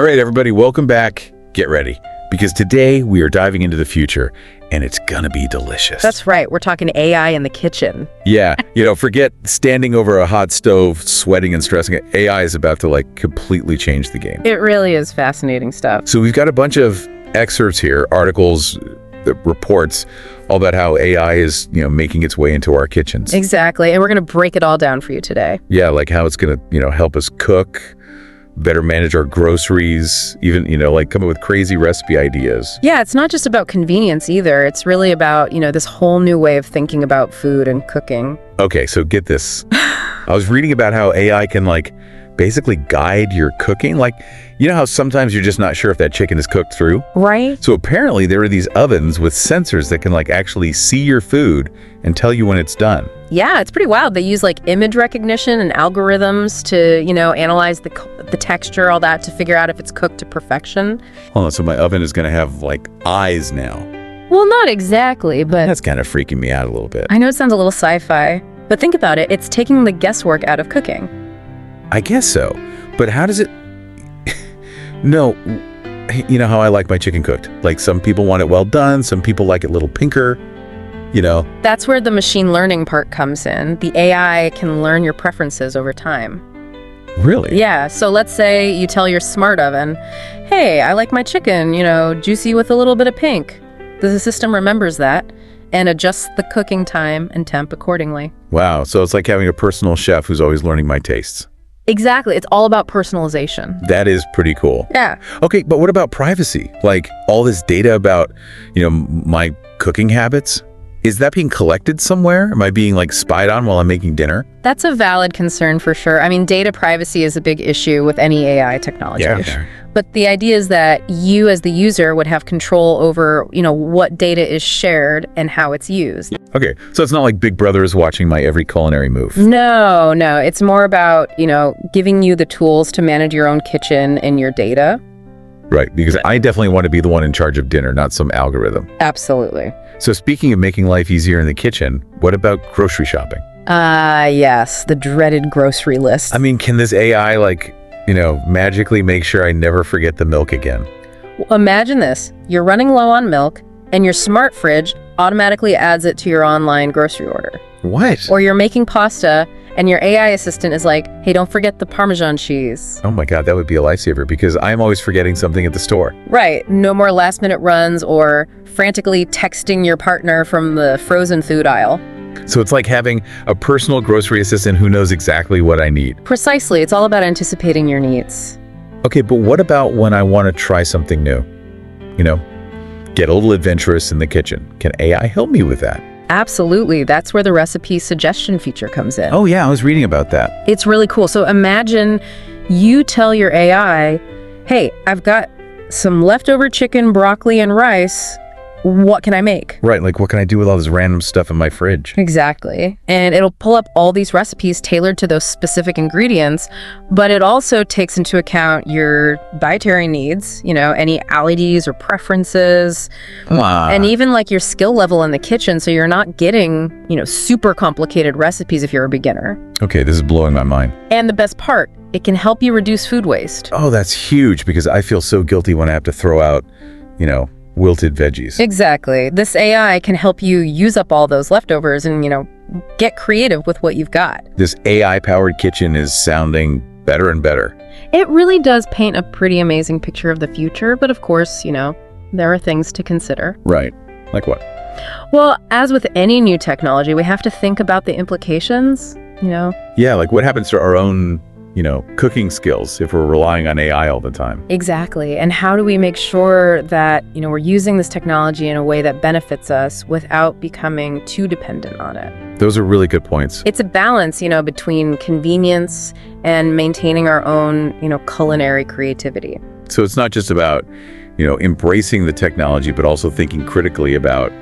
All right, everybody, welcome back. Get ready, because today we are diving into the future, and it's gonna be delicious. That's right. We're talking AI in the kitchen. Yeah, forget standing over a hot stove, sweating and stressing. AI is about to completely change the game. It really is fascinating stuff. So we've got a bunch of excerpts here, articles, reports, all about how AI is, making its way into our kitchens. Exactly. And we're going to break it all down for you today. Yeah, like how it's going to, help us cook, better manage our groceries, even, come up with crazy recipe ideas. Yeah, it's not just about convenience either. It's really about, this whole new way of thinking about food and cooking. Okay, so get this. I was reading about how AI can basically guide your cooking. How sometimes you're just not sure if that chicken is cooked through? Right. So apparently there are these ovens with sensors that can actually see your food and tell you when it's done. Yeah, it's pretty wild. They use image recognition and algorithms to, analyze the texture, all that, to figure out if it's cooked to perfection. Hold on, so my oven is going to have eyes now. Well, not exactly, but That's kind of freaking me out a little bit. I know it sounds a little sci-fi, but think about it. It's taking the guesswork out of cooking. I guess so. But how does it... No, you know how I like my chicken cooked. Some people want it well done, some people like it a little pinker, That's where the machine learning part comes in. The AI can learn your preferences over time. Really? Yeah, so let's say you tell your smart oven, hey, I like my chicken, juicy with a little bit of pink. The system remembers that and adjusts the cooking time and temp accordingly. Wow, so it's like having a personal chef who's always learning my tastes. Exactly. It's all about personalization. That is pretty cool. Yeah. Okay, but what about privacy? All this data about, my cooking habits? Is that being collected somewhere? Am I being spied on while I'm making dinner? That's a valid concern for sure. I mean, data privacy is a big issue with any AI technology. Yeah. But the idea is that you as the user would have control over, what data is shared and how it's used. Okay, so it's not like Big Brother is watching my every culinary move. No. It's more about, giving you the tools to manage your own kitchen and your data. Right, because I definitely want to be the one in charge of dinner, not some algorithm. Absolutely. So speaking of making life easier in the kitchen, what about grocery shopping? Yes, the dreaded grocery list. I mean, can this AI magically make sure I never forget the milk again? Imagine this. You're running low on milk and your smart fridge automatically adds it to your online grocery order. What? Or you're making pasta and your AI assistant is like, hey, don't forget the Parmesan cheese. Oh my God, that would be a lifesaver because I'm always forgetting something at the store. Right. No more last minute runs or frantically texting your partner from the frozen food aisle. So it's like having a personal grocery assistant who knows exactly what I need. Precisely. It's all about anticipating your needs. Okay, but what about when I want to try something new? Get a little adventurous in the kitchen. Can AI help me with that? Absolutely. That's where the recipe suggestion feature comes in. Oh yeah, I was reading about that. It's really cool. So imagine you tell your AI, hey, I've got some leftover chicken, broccoli, and rice. What can I make? Right, what can I do with all this random stuff in my fridge? Exactly. And it'll pull up all these recipes tailored to those specific ingredients, but it also takes into account your dietary needs, any allergies or preferences, and even your skill level in the kitchen, so you're not getting, super complicated recipes if you're a beginner. Okay, this is blowing my mind. And the best part, it can help you reduce food waste. Oh, that's huge because I feel so guilty when I have to throw out, wilted veggies. Exactly. This AI can help you use up all those leftovers and, get creative with what you've got. This AI-powered kitchen is sounding better and better. It really does paint a pretty amazing picture of the future, but of course, there are things to consider. Right. Like what? Well, as with any new technology, we have to think about the implications, Yeah, what happens to our own cooking skills if we're relying on AI all the time. Exactly. And how do we make sure that, we're using this technology in a way that benefits us without becoming too dependent on it? Those are really good points. It's a balance, between convenience and maintaining our own, culinary creativity. So it's not just about, embracing the technology, but also thinking critically about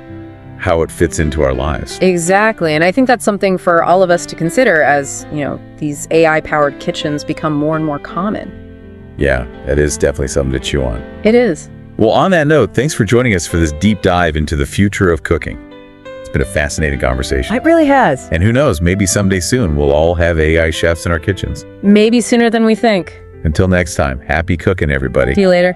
how it fits into our lives. Exactly. And I think that's something for all of us to consider as, these AI-powered kitchens become more and more common. Yeah, that is definitely something to chew on. It is. Well, on that note, thanks for joining us for this deep dive into the future of cooking. It's been a fascinating conversation. It really has. And who knows, maybe someday soon we'll all have AI chefs in our kitchens. Maybe sooner than we think. Until next time, happy cooking, everybody. See you later.